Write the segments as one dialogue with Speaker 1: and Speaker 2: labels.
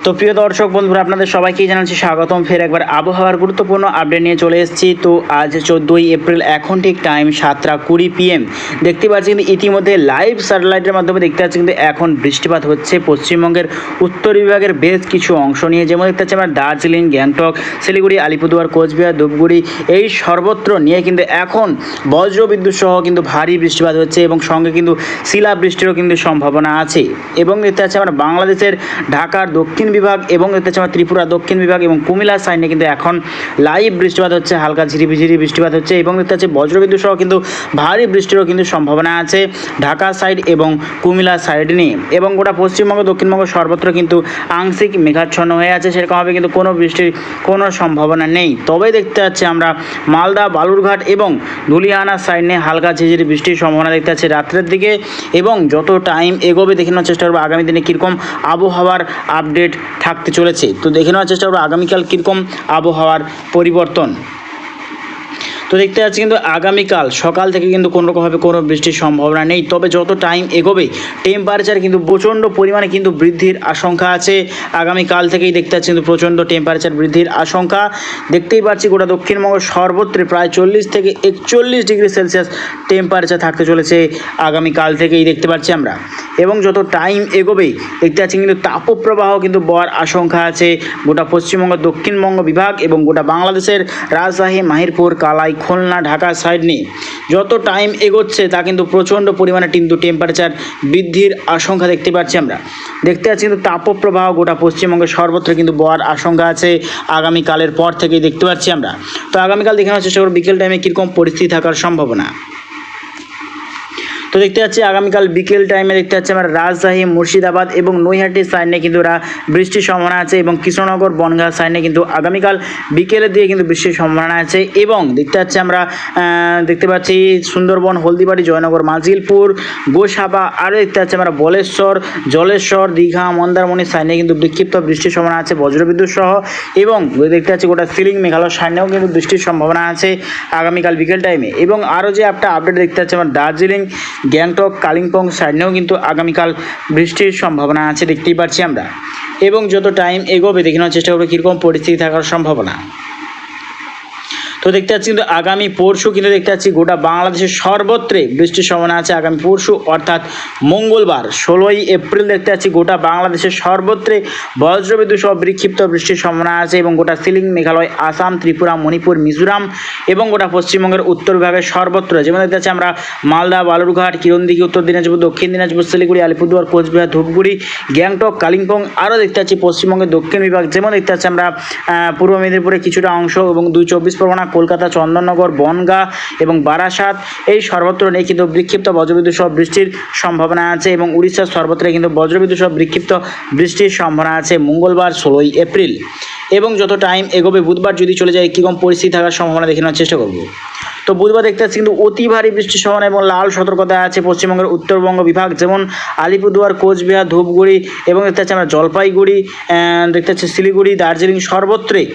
Speaker 1: তো প্রিয় দর্শক বন্ধুরা, আপনাদের সবাইকেই জানাচ্ছি স্বাগতম। ফের একবার আবহাওয়ার গুরুত্বপূর্ণ আপডেট নিয়ে চলে এসেছি। তো আজ 14ই এপ্রিল, এখন ঠিক টাইম 7:20 PM। দেখতে পাচ্ছি কিন্তু ইতিমধ্যে লাইভ স্যাটেলাইটের মাধ্যমে দেখতে পাচ্ছি কিন্তু এখন বৃষ্টিপাত হচ্ছে পশ্চিমবঙ্গের উত্তর বিভাগের বেশ কিছু অংশ নিয়ে। যেমন দেখতে পাচ্ছি আমরা দার্জিলিং, গ্যাংটক, শিলিগুড়ি, আলিপুরদুয়ার, কোচবিহার, ধূপগুড়ি এই সর্বত্র নিয়ে কিন্তু এখন বজ্রবিদ্যুৎ সহ কিন্তু ভারী বৃষ্টিপাত হচ্ছে এবং সঙ্গে কিন্তু শিলা বৃষ্টিরও কিন্তু সম্ভাবনা আছে। এবং দেখতে পাচ্ছি আমরা বাংলাদেশের ঢাকার দক্ষিণ বিভাগ এবং দেখতে পাচ্ছি আমরা ত্রিপুরা দক্ষিণ বিভাগ এবং কুমিল্লার সাইডে কিন্তু এখন লাইভ বৃষ্টিপাত হচ্ছে, হালকা ঝিরিঝিরি বৃষ্টিপাত হচ্ছে এবং দেখতে পাচ্ছি বজ্রবিদ্যুৎ সহ কিন্তু ভারী বৃষ্টিরও কিন্তু সম্ভাবনা আছে ঢাকা সাইড এবং কুমিল্লা সাইড নিয়ে। এবং গোটা পশ্চিমবঙ্গ, দক্ষিণবঙ্গ সর্বত্র কিন্তু আংশিক মেঘাচ্ছন্ন হয়ে আছে, সেরকমভাবে কিন্তু কোনো বৃষ্টির কোনো সম্ভাবনা নেই। তবে দেখতে পাচ্ছি আমরা মালদা, বালুরঘাট এবং ধুলিয়ানা সাইড নিয়ে হালকা ঝিরিঝিরি বৃষ্টির সম্ভাবনা দেখতে পাচ্ছি রাত্রের দিকে। এবং যত টাইম এগোবে দেখে নেওয়ার চেষ্টা করবো আগামী দিনে কীরকম আবহাওয়ার আপডেট থাকতে চলেছে। তো দেখে নেওয়ার চেষ্টা করবো আগামীকাল কীরকম আবহাওয়ার পরিবর্তন। তো দেখতে পাচ্ছি কিন্তু আগামীকাল সকাল থেকে কিন্তু কোনোরকমভাবে কোনো বৃষ্টির সম্ভাবনা নেই। তবে যত টাইম এগোবে টেম্পারেচার কিন্তু প্রচণ্ড পরিমাণে কিন্তু বৃদ্ধির আশঙ্কা আছে। আগামীকাল থেকেই দেখতে পাচ্ছি কিন্তু প্রচণ্ড টেম্পারেচার বৃদ্ধির আশঙ্কা। দেখতেই পাচ্ছি গোটা দক্ষিণবঙ্গ সর্বত্র প্রায় 40 থেকে 41 ডিগ্রি সেলসিয়াস টেম্পারেচার থাকতে চলেছে আগামীকাল থেকেই দেখতে পাচ্ছি আমরা। এবং যত টাইম এগোবে দেখতে পাচ্ছি কিন্তু তাপপ্রবাহ কিন্তু বড় আশঙ্কা আছে গোটা পশ্চিমবঙ্গ, দক্ষিণবঙ্গ বিভাগ এবং গোটা বাংলাদেশের রাজশাহী, মাহিরপুর, কালাই, খুলনা, ঢাকা সাইড নিয়ে যত টাইম এগোচ্ছে তা কিন্তু প্রচণ্ড পরিমাণে কিন্তু টেম্পারেচার বৃদ্ধির আশঙ্কা দেখতে পাচ্ছি আমরা। দেখতে পাচ্ছি কিন্তু তাপপ্রবাহ গোটা পশ্চিমবঙ্গের সর্বত্র কিন্তু বড় আশঙ্কা আছে আগামীকালের পর থেকেই দেখতে পাচ্ছি আমরা। তো আগামীকাল দেখে নেওয়ার চেষ্টা করব বিকেল টাইমে কীরকম পরিস্থিতি থাকার সম্ভাবনা। তো দেখতে পাচ্ছি আগামীকাল বিকেল টাইমে দেখতে পাচ্ছি আমরা রাজশাহী, মুর্শিদাবাদ এবং নৈহাটির সাইডে কিন্তু বৃষ্টির সম্ভাবনা আছে এবং কৃষ্ণনগর, বনগাঁ সাইডে কিন্তু আগামীকাল বিকেলের দিকে কিন্তু বৃষ্টির সম্ভাবনা আছে। এবং দেখতে পাচ্ছি আমরা দেখতে পাচ্ছি সুন্দরবন, হলদিবাড়ি, জয়নগর, মাজিলপুর, গোসাবা, আরও দেখতে পাচ্ছি আমরা বলেশ্বর, জলেশ্বর, দীঘা, মন্দারমণি সাইডে কিন্তু বিক্ষিপ্ত বৃষ্টির সম্ভাবনা আছে বজ্রবিদ্যুৎ সহ। এবং দেখতে পাচ্ছি গোটা সিলিং, মেঘালয় সাইডেও কিন্তু বৃষ্টির সম্ভাবনা আছে আগামীকাল বিকেল টাইমে। এবং আরও যে একটা আপডেট দেখতে পাচ্ছি আমরা দার্জিলিং, গ্যাংটক, কালিম্পং সাইডেও কিন্তু আগামীকাল বৃষ্টির সম্ভাবনা আছে দেখতেই পাচ্ছি আমরা। এবং যত টাইম এগোবে দেখে নেওয়ার চেষ্টা করবো কীরকম পরিস্থিতি থাকার সম্ভাবনা। তো দেখতে পাচ্ছি কিন্তু আগামী পরশু কিন্তু দেখতে পাচ্ছি গোটা বাংলাদেশের সর্বত্রে বৃষ্টির সম্ভাবনা আছে আগামী পরশু অর্থাৎ মঙ্গলবার 16ই এপ্রিল দেখতে পাচ্ছি গোটা বাংলাদেশের সর্বত্রে বজ্রবিদ্যুৎ সহ বিক্ষিপ্ত বৃষ্টির সম্ভাবনা আছে এবং গোটা সিলিং, মেঘালয়, আসাম, ত্রিপুরা, মণিপুর, মিজোরাম এবং গোটা পশ্চিমবঙ্গের উত্তর বিভাগের সর্বত্র। যেমন দেখতে পাচ্ছি আমরা মালদা, বালুরঘাট, কিরণদিঘি, উত্তর দিনাজপুর, দক্ষিণ দিনাজপুর, শিলিগুড়ি, আলিপুরদুয়ার, কোচবিহার, ধূপগুড়ি, গ্যাংটক, কালিম্পং, আরও দেখতে পাচ্ছি পশ্চিমবঙ্গের দক্ষিণ বিভাগ। যেমন দেখতে পাচ্ছি আমরা পূর্ব মেদিনীপুরের কিছুটা অংশ এবং 2 চব্বিশ পরগনা, কলকাতা, চন্দননগর, বনগাঁ এবং বারাসাত এই সর্বত্র নিয়ে কিন্তু বিক্ষিপ্ত বজ্রবিদ্যুৎ সহ বৃষ্টির সম্ভাবনা আছে এবং উড়িষ্যার সর্বত্র কিন্তু বজ্রবিদ্যুৎ সহ বিক্ষিপ্ত বৃষ্টির সম্ভাবনা আছে মঙ্গলবার 16ই এপ্রিল। এবং যত টাইম এগোবে বুধবার যদি চলে যায় কীরকম পরিস্থিতি থাকার সম্ভাবনা দেখে নেওয়ার চেষ্টা করব। তো বুধবার দেখতে পাচ্ছি কিন্তু অতি ভারী বৃষ্টির সম্ভাবনা এবং লাল সতর্কতা আছে পশ্চিমবঙ্গের উত্তরবঙ্গ বিভাগ, যেমন আলিপুরদুয়ার, কোচবিহার, ধূপগুড়ি এবং দেখতে পাচ্ছি আমরা জলপাইগুড়ি, দেখতে পাচ্ছি শিলিগুড়ি, দার্জিলিং সর্বত্রই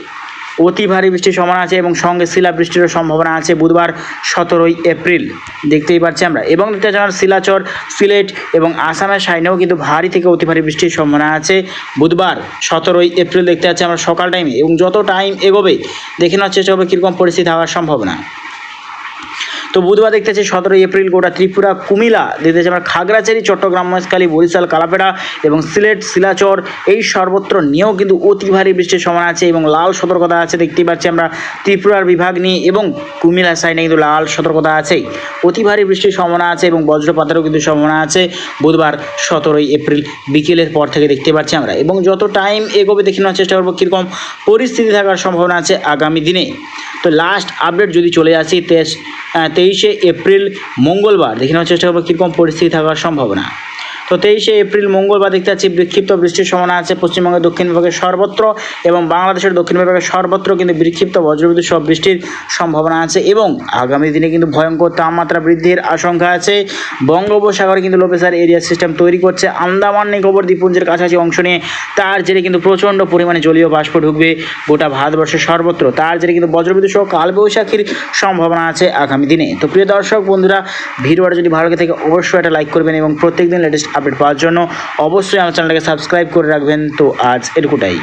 Speaker 1: অতি ভারী বৃষ্টির সম্ভাবনা আছে এবং সঙ্গে শিলা বৃষ্টিরও সম্ভাবনা আছে বুধবার 17ই এপ্রিল দেখতেই পাচ্ছি আমরা। এবং দেখতে পাচ্ছি আমরা শিলাচর, সিলেট এবং আসামের সাইডেও কিন্তু ভারী থেকে অতি ভারী বৃষ্টির সম্ভাবনা আছে বুধবার 17ই এপ্রিল দেখতে পাচ্ছি আমরা সকাল টাইমে। এবং যত টাইম এগোবে দেখে নেওয়ার চেষ্টা হবে কীরকম পরিস্থিতি হওয়ার সম্ভাবনা। তো বুধবার দেখতে পাচ্ছি 17ই এপ্রিল গোটা ত্রিপুরা, কুমিল্লা দেখতে পাচ্ছি আমরা খাগড়াছড়ি, চট্টগ্রাম, মহেশখালী, বরিশাল, কালাপেড়া এবং সিলেট, শিলাচর এই সর্বত্র নিয়েও কিন্তু অতি ভারী বৃষ্টির সম্ভাবনা আছে এবং লাল সতর্কতা আছে দেখতেই পাচ্ছি আমরা ত্রিপুরার বিভাগ নিয়ে। এবং কুমিল্লা সাইডে কিন্তু লাল সতর্কতা আছেই, অতি ভারী বৃষ্টির সম্ভাবনা আছে এবং বজ্রপাতেরও কিন্তু সম্ভাবনা আছে বুধবার 17ই এপ্রিল বিকেলের পর থেকে দেখতে পাচ্ছি আমরা। এবং যত টাইম এগোবে দেখে নেওয়ার চেষ্টা করবো কীরকম পরিস্থিতি থাকার সম্ভাবনা আছে আগামী দিনে। তো লাস্ট আপডেট যদি চলে আসি 23শে এপ্রিল মঙ্গলবার দেখে নেওয়ার চেষ্টা করবো কীরকম পরিস্থিতি থাকার সম্ভাবনা। তো 23শে এপ্রিল মঙ্গলবার দেখতে পাচ্ছি বিক্ষিপ্ত বৃষ্টির সম্ভাবনা আছে পশ্চিমবঙ্গের দক্ষিণ বিভাগের সর্বত্র এবং বাংলাদেশের দক্ষিণ বিভাগের সর্বত্র কিন্তু বিক্ষিপ্ত বজ্রবিদ্যুৎ সহ বৃষ্টির সম্ভাবনা আছে। এবং আগামী দিনে কিন্তু ভয়ঙ্কর তাপমাত্রা বৃদ্ধির আশঙ্কা আছে। বঙ্গোপসাগরে কিন্তু লো প্রেসার এরিয়া সিস্টেম তৈরি করছে আন্দামান নিকোবর দ্বীপপুঞ্জের কাছাকাছি অংশ নিয়ে, তার জেরে কিন্তু প্রচণ্ড পরিমাণে জলীয় বাষ্প ঢুকবে গোটা ভারতবর্ষের সর্বত্র, তার জেরে কিন্তু বজ্রবিদ্যুৎ সহ কালবৈশাখীর সম্ভাবনা আছে আগামী দিনে। তো প্রিয় দর্শক বন্ধুরা, ভিডিওটা যদি ভালো লাগে থাকে অবশ্যই একটা লাইক করবেন এবং প্রত্যেকদিন লেটেস্ট আপডেট পাওয়ার জন্য অবশ্যই আমার চ্যানেলটাকে সাবস্ক্রাইব করে রাখবেন। তো আজ এটুকুটাই।